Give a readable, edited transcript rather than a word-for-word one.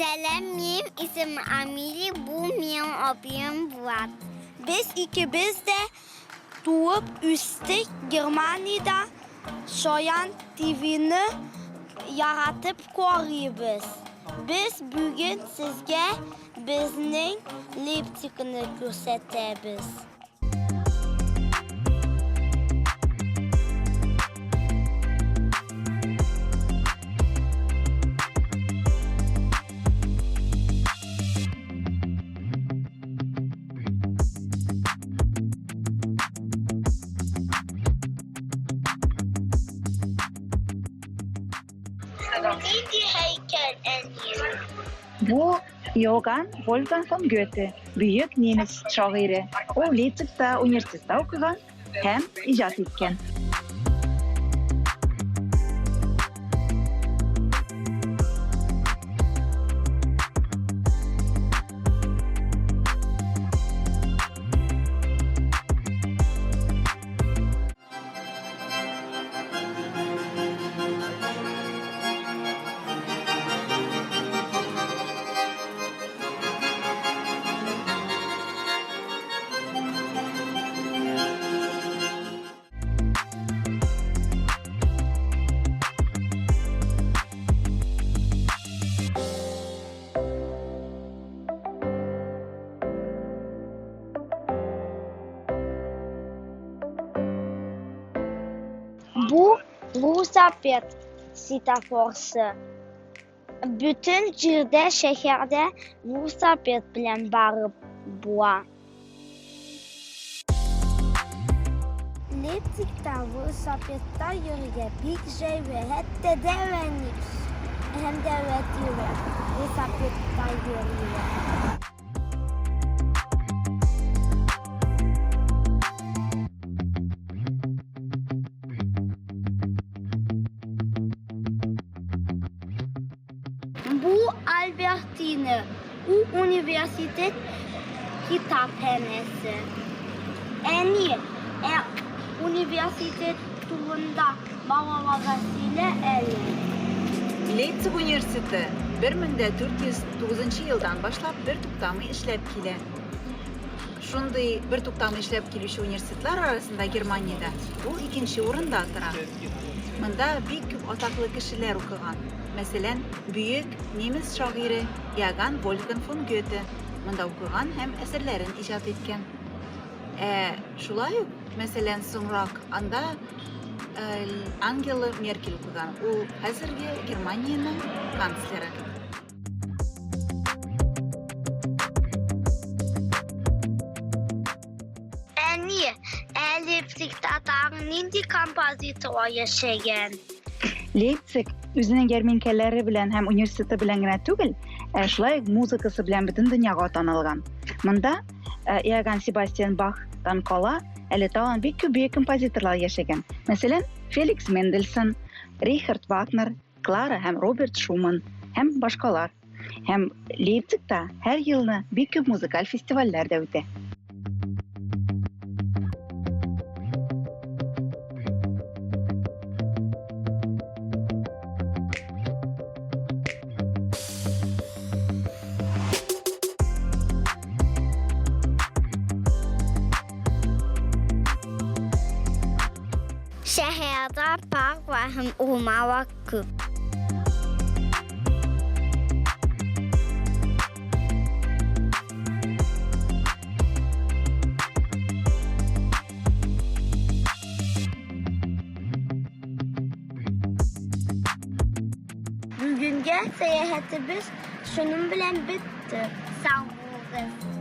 Selam, benim ismim Amili, bu benim abim Buat. Biz ikimiz de doğup üsttük Germanya'da Şoyan TV'ni yaratıp koruyoruz. Biz bugün sizge bizning Leipzig'ni gösteririz. Neydi heykel en iyi? Bu Johann Wolfgang von Goethe, büyük Nemis şairi. O Leipzig'te üniversitede okuyan hem icat etken. Bu velosiped svetoforsi. Bütün jirde şehirde velosiped bilen barıp boğa. Leipzig'te velosipedda yürüge bir şey ve hatta deveni hem de vetüre velosipedda yürüyor. Bu Albertine, o üniversitet kitaphanesi. En iyi üniversitet turunda bağlamasıyla Leipzig Üniversitesi 1409 yıldan başlap bir tutamı işlep kile. Şunday bir tutamı işlep kilişi üniversiteler arasında Germanya'da bu ikinci orunda tıra. Mında bir küp ataklı kişiler okugan. Mesela büyük Nemis şairi Johann Wolfgang von Goethe mında okugan hem eserlerin icat etken. Şulay mesela sonrak anda Angela Merkel okugan. O hazırgi Germanya'nın kansleri. en iyi Leipzig'te tağın indi kompozitör yaşayan. Leipzig özünün germenkeleri bilen hem üniversite bilen gene tügül, şulay muzikası bilen bütün dünyaga tanılgan. Mında Johann Sebastian Bach'tan kala әле тагын бик күп бөек композиторлар яшәгән. Мәсәлән, Феликс Мендельсон, Рихард Вагнер, Клара һәм Роберт Шуман һәм башкалар. Һәм Лейпцигта һәр елны бик күп музыкаль фестивальләр дә үтә. Şehirde park var hem orman küp. Bugünkü seyahatimiz şunun bilen bitti. Sağ olun.